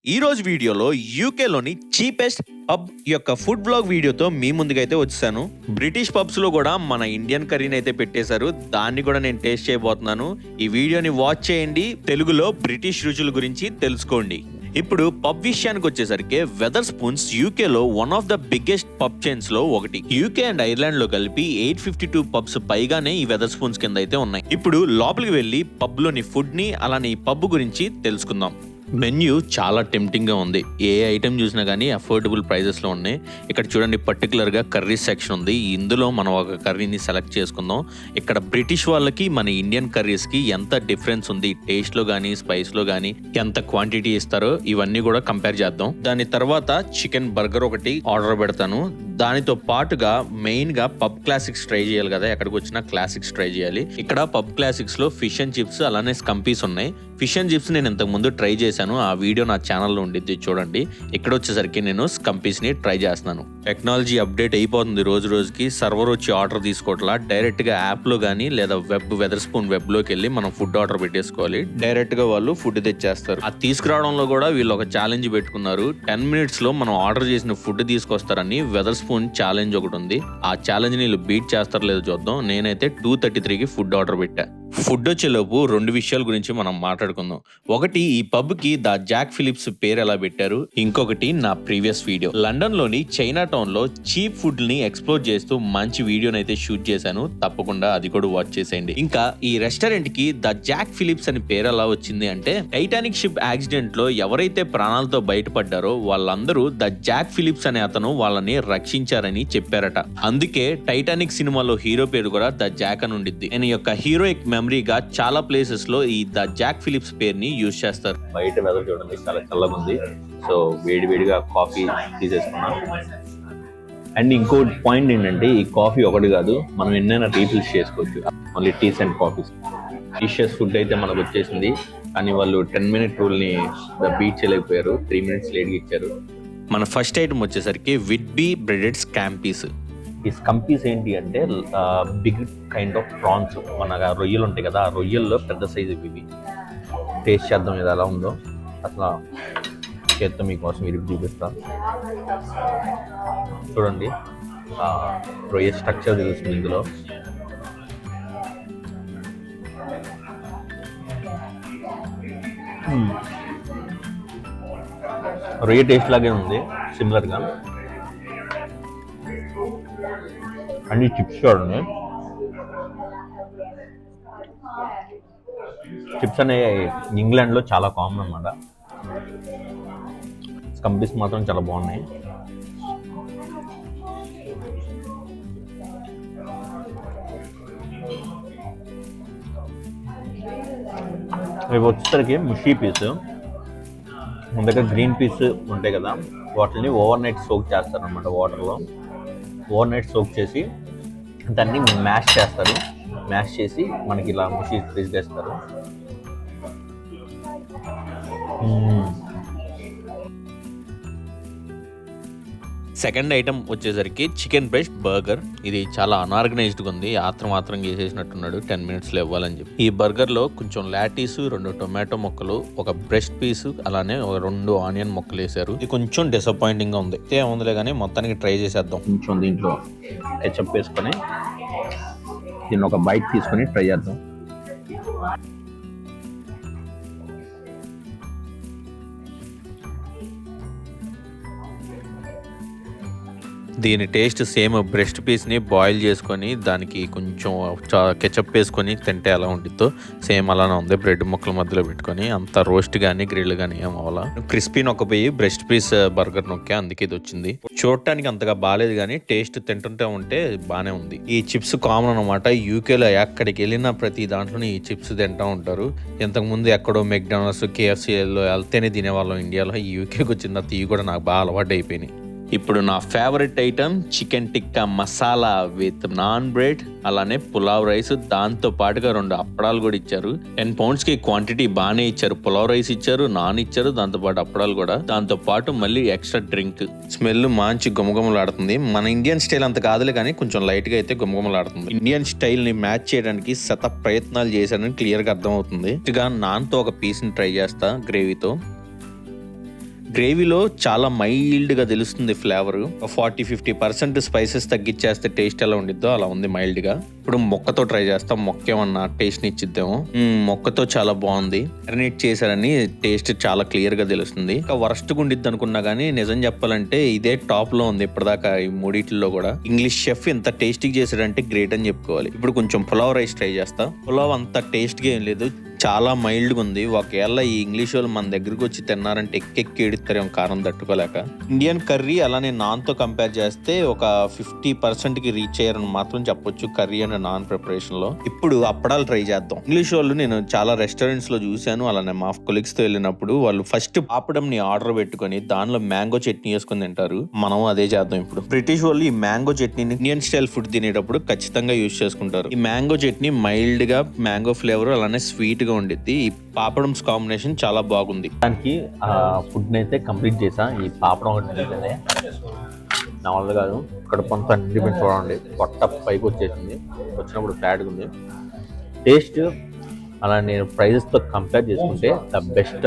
ఈ రోజు వీడియోలో యూకేలోని చీపెస్ట్ పబ్ యొక్క ఫుడ్ బ్లాగ్ వీడియోతో మీ ముందుకైతే వచ్చాను. బ్రిటిష్ పబ్స్ లో కూడా మన ఇండియన్ కర్రీని అయితే పెట్టేశారు. దాన్ని కూడా నేను టేస్ట్ చేయబోతున్నాను. ఈ వీడియోని వాచ్ చేయండి, తెలుగులో బ్రిటిష్ రుచుల గురించి తెలుసుకోండి. ఇప్పుడు పబ్ విషయానికి వచ్చేసరికి వెదర్స్పూన్స్ యూకేలో one of the biggest pub chains లో ఒకటి. యూకే అండ్ ఐర్లాండ్ లో కలిపి 852 పబ్స్ పైగానే ఈ వెదర్స్పూన్స్ కింద అయితే ఉన్నాయి. ఇప్పుడు లోపలికి వెళ్ళి పబ్ లోని ఫుడ్ ని అలానే ఈ పబ్ గురించి తెలుసుకుందాం. మెన్యూ చాలా టెంప్టింగ్ గా ఉంది. ఏ ఐటెం చూసినా కానీ అఫోర్డబుల్ ప్రైజెస్ లో ఉన్నాయి. ఇక్కడ చూడండి, పర్టికులర్ గా కర్రీ సెక్షన్ ఉంది. ఇందులో మనం ఒక కర్రీని సెలెక్ట్ చేసుకుందాం. ఇక్కడ బ్రిటిష్ వాళ్ళకి మన ఇండియన్ కర్రీస్ కి ఎంత డిఫరెన్స్ ఉంది, టేస్ట్ లో గానీ స్పైస్ లో గానీ ఎంత క్వాంటిటీ ఇస్తారో ఇవన్నీ కూడా కంపేర్ చేద్దాం. దాని తర్వాత చికెన్ బర్గర్ ఒకటి ఆర్డర్ పెడతాను. దానితో పాటుగా మెయిన్ గా పబ్ క్లాసిక్స్ ట్రై చేయాలి కదా, ఎక్కడికి వచ్చినా క్లాసిక్స్ ట్రై చేయాలి. ఇక్కడ పబ్ క్లాసిక్స్ లో ఫిష్ అండ్ చిప్స్ అలానే స్కంపీస్ ఉన్నాయి. ఫిష్ అండ్ చిప్స్ నేను ఇంతకు ముందు ట్రై చేశాను, ఆ వీడియో నా ఛానల్లో ఉండిద్ది చూడండి. ఇక్కడ వచ్చేసరికి నేను స్కంపీస్ ని ట్రై చేస్తున్నాను. టెక్నాలజీ అప్డేట్ అయిపోతుంది రోజు రోజుకి. సర్వర్ వచ్చి ఆర్డర్ తీసుకోవట్లా, డైరెక్ట్ గా యాప్ లో గానీ లేదా వెదర్స్పూన్ వెబ్ లోకి వెళ్ళి మనం ఫుడ్ ఆర్డర్ పెట్టేసుకోవాలి. డైరెక్ట్ గా వాళ్ళు ఫుడ్ తెచ్చేస్తారు. అది తీసుకురావడంలో కూడా వీళ్ళు ఒక ఛాలెంజ్ పెట్టుకున్నారు. 10 minutes లో మనం ఆర్డర్ చేసిన ఫుడ్ తీసుకొస్తారని వెదర్స్పూన్ ఛాలెంజ్ ఒకటి ఉంది. ఆ ఛాలెంజ్ ని వీళ్ళు బీట్ చేస్తారో లేదో చూద్దాం. నేనైతే 2:33కి ఫుడ్ ఆర్డర్ పెట్టా. ఫుడ్ వచ్చేలోపు 2 విషయాల గురించి మనం మాట్లాడుకుందాం. ఒకటి, ఈ పబ్ కి ద జాక్ ఫిలిప్స్ పేరు ఎలా పెట్టారు. ఇంకొకటి నా ప్రీవియస్ వీడియో. లండన్ లోని చైనా టౌన్ లో చీప్ ఫుడ్ ని ఎక్స్ప్లోర్ చేస్తూ మంచి వీడియోని అయితే షూట్ చేశాను. తప్పకుండా అది కూడా వాచ్ చేసేయండి. ఇంకా ఈ రెస్టారెంట్ కి ద జాక్ ఫిలిప్స్ అని పేరు ఎలా వచ్చింది అంటే, టైటానిక్ షిప్ యాక్సిడెంట్ లో ఎవరైతే ప్రాణాలతో బయటపడ్డారో వాళ్ళందరూ ద జాక్ ఫిలిప్స్ అనే అతను వాళ్ళని రక్షించారని చెప్పారట. అందుకే టైటానిక్ సినిమాలో హీరో పేరు కూడా ద జాక్ అని ఉండిద్ది. ఆయన యొక్క హీరోయిక్ మెమరీగా చాలా ప్లేసెస్ లో ఈ ద జాక్ ఫిలిప్స్ పేరుని యూజ్ చేస్తారు. బయట వెదర్ చూడండి, చాలా చల్లగా ఉంది. సో వేడివేడిగా కాఫీ తీసేసుకున్నాం. అండ్ ఇంకో పాయింట్ ఏంటంటే, ఈ కాఫీ ఒకటి కాదు, మనం ఎన్నైనా రీఫిల్స్ చేసుకోవచ్చు. మళ్ళీ teas and coffees. Dishes food అయితే మనకు వచ్చేసింది, కానీ వాళ్ళు 10 minute రూల్ని బీట్ చేయలేకపోయారు. 3 minutes లేట్గా ఇచ్చారు. మన ఫస్ట్ ఐటమ్ వచ్చేసరికి విడ్బీ బ్రెడెడ్ స్కాంపీస్. ఈ స్కంపీస్ ఏంటి అంటే బిగ్ కైండ్ ఆఫ్ ప్రాన్స్. మన రొయ్యలు ఉంటాయి కదా, ఆ రొయ్యల్లో పెద్ద సైజు ఇవి. టేస్ట్ చేద్దాం ఇది ఎలా ఉందో. అట్లా చేత్తో మీకోసం ఇరిగి చూపిస్తా. చూడండి, రొయ్య స్ట్రక్చర్ తెలుస్తుంది ఇందులో. రొయ్య టేస్ట్ లాగే ఉంది, సిమిలర్గా. అన్ని చిప్స్ చూడండి. చిప్స్ అనేవి ఇంగ్లాండ్లో చాలా కామన్ అన్నమాట. స్కంపీస్ మాత్రం చాలా బాగున్నాయి. ఇవి వచ్చేసరికి ముషీ పీస్. మన దగ్గర గ్రీన్ పీస్ ఉంటాయి కదా, వాటిని ఓవర్ నైట్ సోక్ చేస్తారు అన్నమాట. వాటర్లో ఓవర్ నైట్ సోక్ చేసి దాన్ని మ్యాష్ చేస్తారు. మ్యాష్ చేసి మనకి ఇలా ముషి ఫ్రీజ్ చేస్తారు. సెకండ్ ఐటమ్ వచ్చేసరికి చికెన్ బ్రెస్ట్ బర్గర్. ఇది చాలా అన్ఆర్గనైజ్డ్గా ఉంది. ఆత్రం చేసేసినట్టున్నాడు 10 minutesలో ఇవ్వాలని చెప్పి. ఈ బర్గర్లో కొంచెం లాటీస్, 2 టొమాటో ముక్కలు, ఒక బ్రెస్ట్ పీస్, అలానే ఒక 2 ఆనియన్ ముక్కలు వేశారు. ఇది కొంచెం డిసప్పాయింటింగ్గా ఉంది. ఏముందిలే కానీ మొత్తానికి ట్రై చేసేద్దాం. కొంచెం దీంట్లో కెచప్ వేసుకొని దీన్ని ఒక బైట్ తీసుకొని ట్రై చేద్దాం. దీని టేస్ట్ సేమ్ బ్రెస్ట్ పీస్ని బాయిల్ చేసుకొని దానికి కొంచెం కెచప్ వేసుకొని తింటే ఎలా ఉంటుందో సేమ్ అలానే ఉంది. బ్రెడ్ ముక్కల మధ్యలో పెట్టుకొని అంత రోస్ట్ కానీ గ్రిల్ కానీ ఏం అవ్వాలా. క్రిస్పీ నొక్కపోయి బ్రెస్ట్ పీస్ బర్గర్ నొక్కే, అందుకే ఇది వచ్చింది. చూడటానికి అంతగా బాగాలేదు కానీ టేస్ట్ తింటుంటే ఉంటే బాగానే ఉంది. ఈ చిప్స్ కామన్ అనమాట. యూకేలో ఎక్కడికి వెళ్ళినా ప్రతి దాంట్లోనే ఈ చిప్స్ తింటూ ఉంటారు. ఇంతకుముందు ఎక్కడో మెక్డానల్డ్స్, KFCలో వెళ్తేనే తినేవాళ్ళం ఇండియాలో. ఈ యూకేకి వచ్చిన తర్వాత ఇవి కూడా నాకు బాగా అలవాటు అయిపోయినాయి. ఇప్పుడు నా favourite item chicken tikka masala with non bread, అలానే పులావ్ రైస్. దాంతో పాటుగా 2 అప్పడాలు కూడా ఇచ్చారు. 10 poundsకి క్వాంటిటీ బాగానే ఇచ్చారు. పులావ్ రైస్ ఇచ్చారు, నాన్ ఇచ్చారు, దాంతో పాటు అప్పడాలు కూడా. దాంతో పాటు మళ్ళీ ఎక్స్ట్రా డ్రింక్. స్మెల్ మంచి గుమగుమలాడుతుంది. మన ఇండియన్ స్టైల్ అంత కాదులే కానీ కొంచెం లైట్ గా అయితే గుమగుమలాడుతుంది. ఇండియన్ స్టైల్ ని మ్యాచ్ చేయడానికి ప్రయత్నాలు చేశారని క్లియర్ గా అర్థమవుతుంది. నాన్ తో ఒక పీస్ ని ట్రై చేస్తా గ్రేవీతో. గ్రేవీలో చాలా మైల్డ్ గా తెలుస్తుంది ఫ్లేవర్. 40-50% స్పైసెస్ తగ్గించేస్తే టేస్ట్ ఎలా ఉండిద్దో అలా ఉంది మైల్డ్ గా. ఇప్పుడు మొక్కతో ట్రై చేస్తాం. మొక్క ఏమన్నా టేస్ట్ ని ఇచ్చిద్దాము. మొక్కతో చాలా బాగుంది. మ్యారినేట్ చేశారని టేస్ట్ చాలా క్లియర్ గా తెలుస్తుంది. ఇంకా వరస్ట్ గా ఉండిద్ది అనుకున్నా గానీ నిజం చెప్పాలంటే ఇదే టాప్ లో ఉంది ఇప్పటిదాకా ఈ మూడిట్లో కూడా. ఇంగ్లీష్ షెఫ్ ఇంత టేస్టీ చేశాడంటే గ్రేట్ అని చెప్పుకోవాలి. ఇప్పుడు కొంచెం పులావ్ రైస్ ట్రై చేస్తా. పులావ్ అంత టేస్ట్ గా ఏం లేదు, చాలా మైల్డ్ గా ఉంది. ఒకవేళ ఈ ఇంగ్లీష్ వాళ్ళు మన దగ్గరకు వచ్చి తిన్నారంటే ఎక్కెక్కి ఎడుతారేమో కారం తట్టుకోలేక. ఇండియన్ కర్రీ అలానే నాన్ తో కంపేర్ చేస్తే ఒక 50% కి రీచ్ అయ్యారని మాత్రం చెప్పొచ్చు కర్రీ అండ్ నాన్ ప్రిపరేషన్ లో. ఇప్పుడు అప్పడాలు ట్రై చేద్దాం. ఇంగ్లీష్ వాళ్ళు నేను చాలా రెస్టారెంట్స్ లో చూశాను, అలానే మా కొలీగ్స్ తో వెళ్ళినప్పుడు వాళ్ళు ఫస్ట్ పాపడం ని ఆర్డర్ పెట్టుకొని దానిలో మ్యాంగో చట్నీ వేసుకొని తింటారు. మనం అదే చేద్దాం ఇప్పుడు. బ్రిటిష్ వాళ్ళు ఈ మ్యాంగో చట్నీని ఇండియన్ స్టైల్ ఫుడ్ తినేటప్పుడు ఖచ్చితంగా యూజ్ చేసుకుంటారు. ఈ మ్యాంగో చట్నీ మైల్డ్ గా మ్యాంగో ఫ్లేవర్ అలానే స్వీట్ గా ఉండిద్ది. ఈ పాపడమ్స్ కాంబినేషన్ చాలా బాగుంది. దానికి ఫుడ్ అయితే కంప్లీట్ చేసా. ఈ పాపడం ఒకటి నార్మల్ కాదు, కడుపంతా నిండిపోయి చూడండి, పొట్ట పైకి వచ్చేసింది, వచ్చినప్పుడు ఫ్లాట్గా ఉంది. టేస్ట్ అలా నేను ప్రైజెస్తో కంపేర్ చేసుకుంటే ద బెస్ట్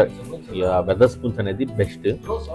వెదర్ స్పూన్స్ అనేది బెస్ట్.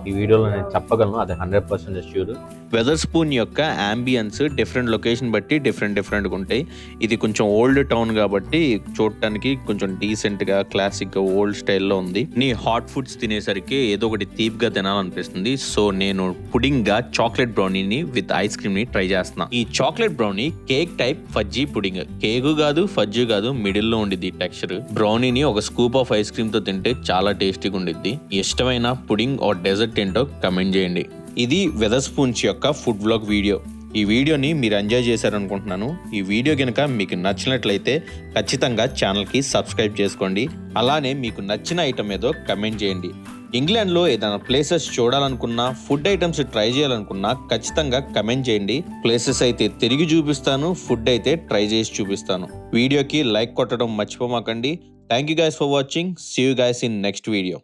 ఈ వీడియోలో నేను చెప్పగలను, అది 100% ష్యూర్. వెదర్ స్పూన్ యొక్క అంబియన్స్ డిఫరెంట్ లొకేషన్ బట్టి డిఫరెంట్గా ఉంటాయి. ఇది కొంచెం ఓల్డ్ టౌన్ కాబట్టి చూడటానికి కొంచెం డీసెంట్ గా క్లాసిక్ గా ఓల్డ్ స్టైల్లో ఉంది. నీ హాట్ ఫుడ్స్ తినేసరికి ఏదో ఒకటి తీప్ గా తినాలనిపిస్తుంది. సో నేను పుడింగ్ గా చాక్లెట్ బ్రౌనీని విత్ ఐస్ క్రీమ్ ని ట్రై చేస్తున్నా. ఈ chocolate brownie cake type fudgy pudding. Cake కాదు ఫజ్జీ కాదు, మిడిల్ లో ఉండిద్ది టెక్స్చర్. బ్రౌనీని ఒక స్కూప్ ఆఫ్ ఐస్ క్రీమ్ తో తింటే చాలా టేస్టీగా ఉండిద్ది. ఇష్టమైన పుడింగ్ ఆర్ డెజర్ట్ ఏంటో కమెంట్ చేయండి. ఇది వెదర్ స్పూన్స్ యొక్క ఫుడ్ వ్లాగ్ వీడియో. ఈ వీడియోని మీరు ఎంజాయ్ చేశారనుకుంటున్నాను. ఈ వీడియో కనుక మీకు నచ్చినట్లయితే ఖచ్చితంగా ఛానల్కి సబ్స్క్రైబ్ చేసుకోండి. అలానే మీకు నచ్చిన ఐటమ్ ఏదో కమెంట్ చేయండి. ఇంగ్లాండ్లో ఏదైనా ప్లేసెస్ చూడాలనుకున్నా, ఫుడ్ ఐటమ్స్ ట్రై చేయాలనుకున్నా ఖచ్చితంగా కమెంట్ చేయండి. ప్లేసెస్ అయితే తిరిగి చూపిస్తాను, ఫుడ్ అయితే ట్రై చేసి చూపిస్తాను. వీడియోకి లైక్ కొట్టడం మర్చిపోమాకండి. Thank you guys for watching. See you guys in next video.